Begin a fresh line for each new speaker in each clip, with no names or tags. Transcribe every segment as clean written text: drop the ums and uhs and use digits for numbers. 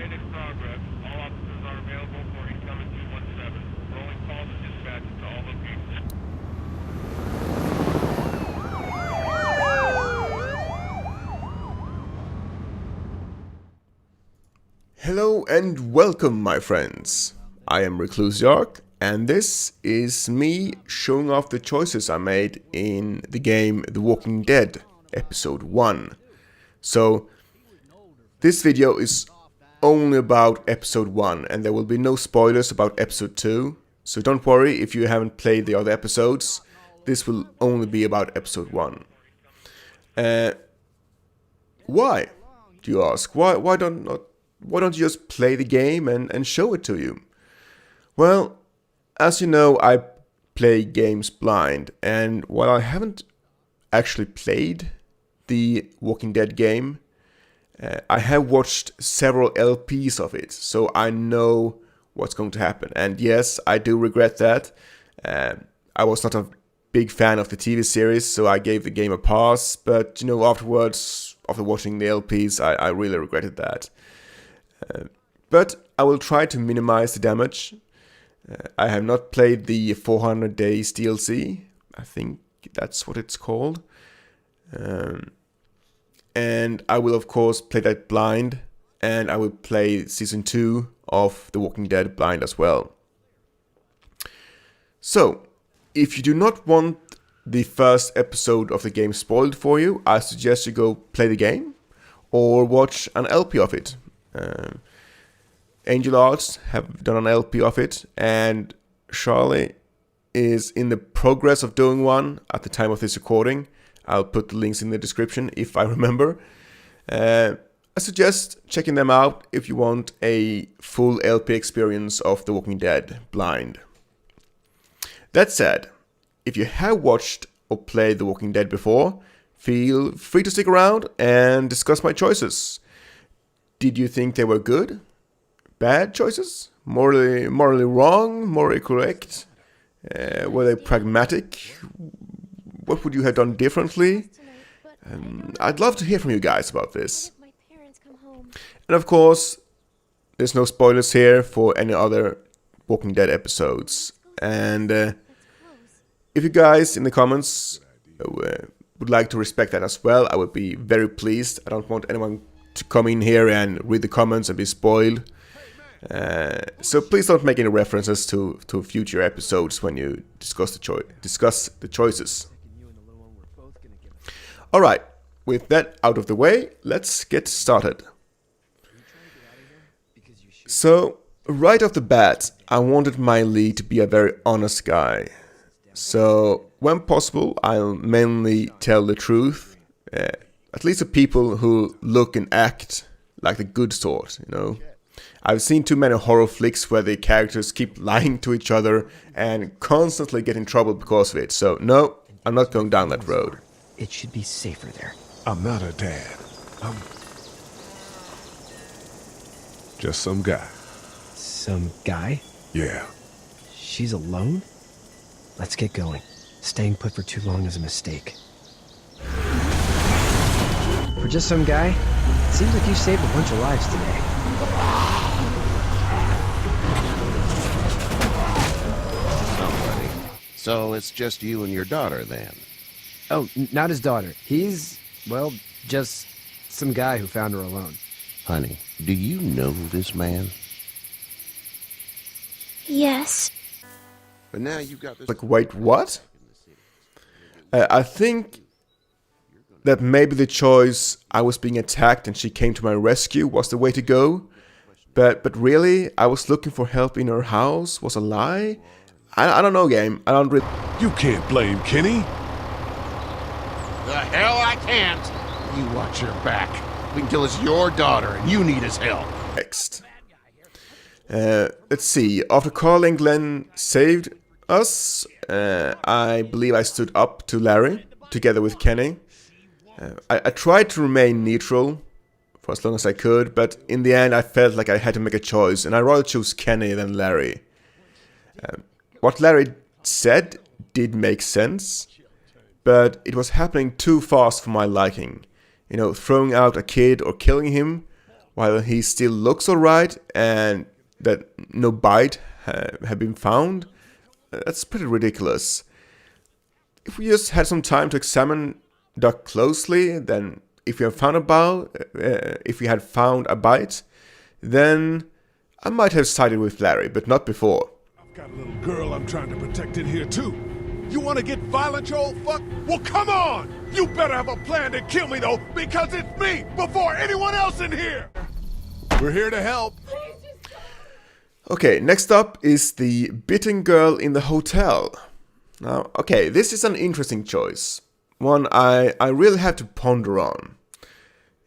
Unit in progress. All officers are available for incoming 217. Rolling calls and dispatches to all locations.
Hello and welcome, my friends. I am Reclusiarch, and this is me showing off the choices I made in the game The Walking Dead, Episode 1. So, this video is only about Episode 1, and there will be no spoilers about Episode 2. So don't worry if you haven't played the other episodes, this will only be about Episode 1. Why, do you ask? Why don't you just play the game and show it to you? Well, as you know, I play games blind, and while I haven't actually played the Walking Dead game, I have watched several LPs of it, so I know what's going to happen. And yes, I do regret that. I was not a big fan of the TV series, so I gave the game a pass, but afterwards, after watching the LPs, I really regretted that. But I will try to minimize the damage. I have not played the 400 Days DLC. I think that's what it's called. And I will of course play that blind. And I will play Season 2 of The Walking Dead blind as well. So, if you do not want the first episode of the game spoiled for you, I suggest you go play the game or watch an LP of it. Angel Arts have done an LP of it, and Charlie is in the progress of doing one at the time of this recording. I'll put the links in the description if I remember. I suggest checking them out if you want a full LP experience of The Walking Dead blind. That said, if you have watched or played The Walking Dead before, feel free to stick around and discuss my choices. Did you think they were good? Bad choices? Morally wrong? Morally correct? Were they pragmatic? What would you have done differently? I'd love to hear from you guys about this. And of course, there's no spoilers here for any other Walking Dead episodes. And if you guys in the comments would like to respect that as well, I would be very pleased. I don't want anyone to come in here and read the comments and be spoiled. So please don't make any references to future episodes when you discuss the choices. Alright, with that out of the way, let's get started. So, right off the bat, I wanted my lead to be a very honest guy. So, when possible, I'll mainly tell the truth. At least to people who look and act like the good sort, I've seen too many horror flicks where the characters keep lying to each other and constantly get in trouble because of it. So, no, I'm not going down that road.
It should be safer there.
I'm not her dad. I'm just some guy.
Some guy?
Yeah.
She's alone? Let's get going. Staying put for too long is a mistake. For just some guy, it seems like you saved a bunch of lives today.
Somebody. So it's just you and your daughter then?
Oh, not his daughter. He's, well, just some guy who found her alone.
Honey, do you know this man?
Yes.
But now you've got this...
Like, wait, what? I think that maybe the choice I was being attacked and she came to my rescue was the way to go. But really, I was looking for help in her house was a lie? I don't know, game. I don't really...
You can't blame Kenny.
The hell I can't! You watch your back. We can kill it's your daughter and you need his help.
Next. Let's see. After Carl and Glenn saved us, I believe I stood up to Larry, together with Kenny. I tried to remain neutral for as long as I could, but in the end I felt like I had to make a choice, and I rather chose Kenny than Larry. What Larry said did make sense, but it was happening too fast for my liking. Throwing out a kid or killing him while he still looks alright and that no bite have been found. That's pretty ridiculous. If we just had some time to examine Duck closely, then if we have found if we had found a bite, then I might have sided with Larry, but not before.
I've got a little girl I'm trying to protect in here too. You want to get violent, you old fuck? Well, come on! You better have a plan to kill me though, because it's me before anyone else in here! We're here to help.
Okay, next up is the bitten girl in the hotel. Now, okay, this is an interesting choice. One I really have to ponder on.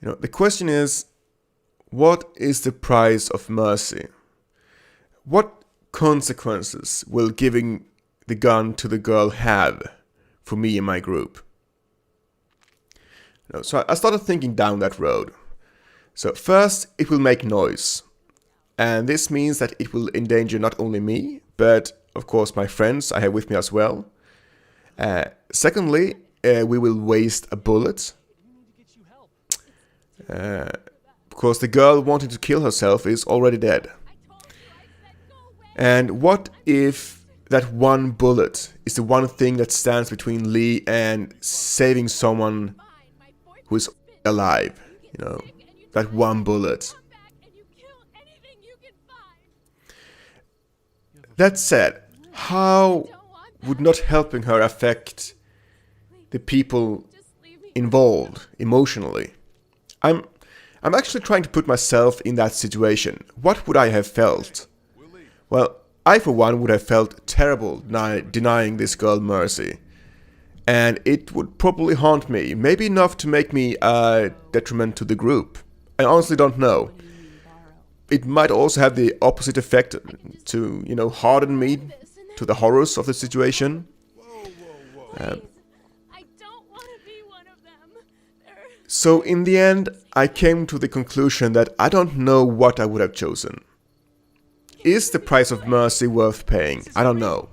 You know, the question is, what is the price of mercy? What consequences will giving the gun to the girl have for me and my group? You know, so I started thinking down that road. So first, it will make noise. And this means that it will endanger not only me, but of course my friends I have with me as well. Secondly, we will waste a bullet. Because the girl wanting to kill herself is already dead. And what if that one bullet is the one thing that stands between Lee and saving someone who is alive? You know, that one bullet. That said, how would not helping her affect the people involved emotionally? I'm actually trying to put myself in that situation. What would I have felt? Well, I for one would have felt terrible denying this girl mercy. And it would probably haunt me, maybe enough to make me a detriment to the group. I honestly don't know. It might also have the opposite effect to, you know, harden me to the horrors of the situation. So in the end, I came to the conclusion that I don't know what I would have chosen. Is the price of mercy worth paying? I don't know.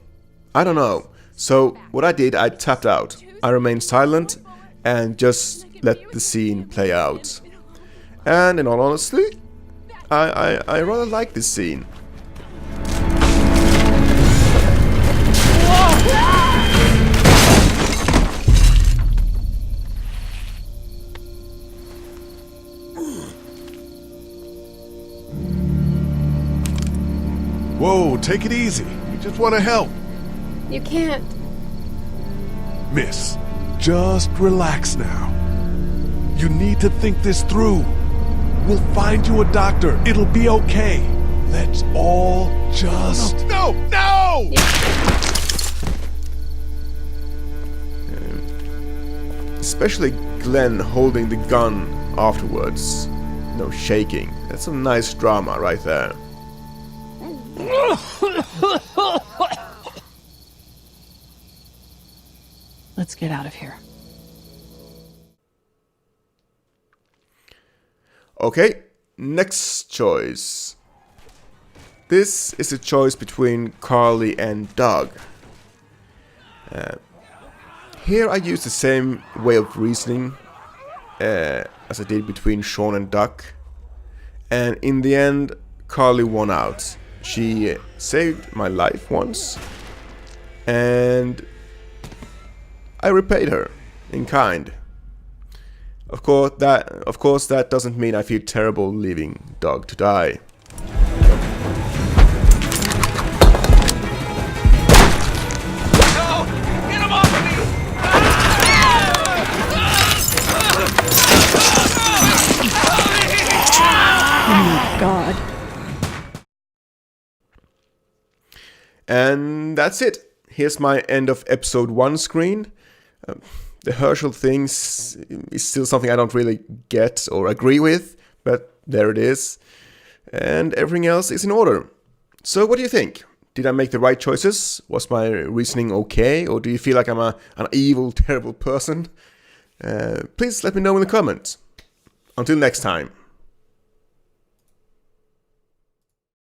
I don't know. So what I did, I tapped out. I remained silent and just let the scene play out. And in all honesty, I rather like this scene.
Whoa, take it easy. We just want to help.
You can't.
Miss, just relax now. You need to think this through. We'll find you a doctor. It'll be okay. Let's all just... No! No!
Especially Glenn holding the gun afterwards. You know, shaking. That's some nice drama right there.
Let's get out of here.
Okay, next choice. This is a choice between Carly and Doug. Here I use the same way of reasoning as I did between Sean and Duck. And in the end, Carly won out. She saved my life once, and I repaid her in kind. Of course, that doesn't mean I feel terrible leaving Doug to die.
No! Get him off of me!
Oh my God.
And that's it. Here's my end of episode 1 screen. The Herschel thing is still something I don't really get or agree with, but there it is. And everything else is in order. So what do you think? Did I make the right choices? Was my reasoning okay? Or do you feel like I'm an evil, terrible person? Please let me know in the comments. Until next time.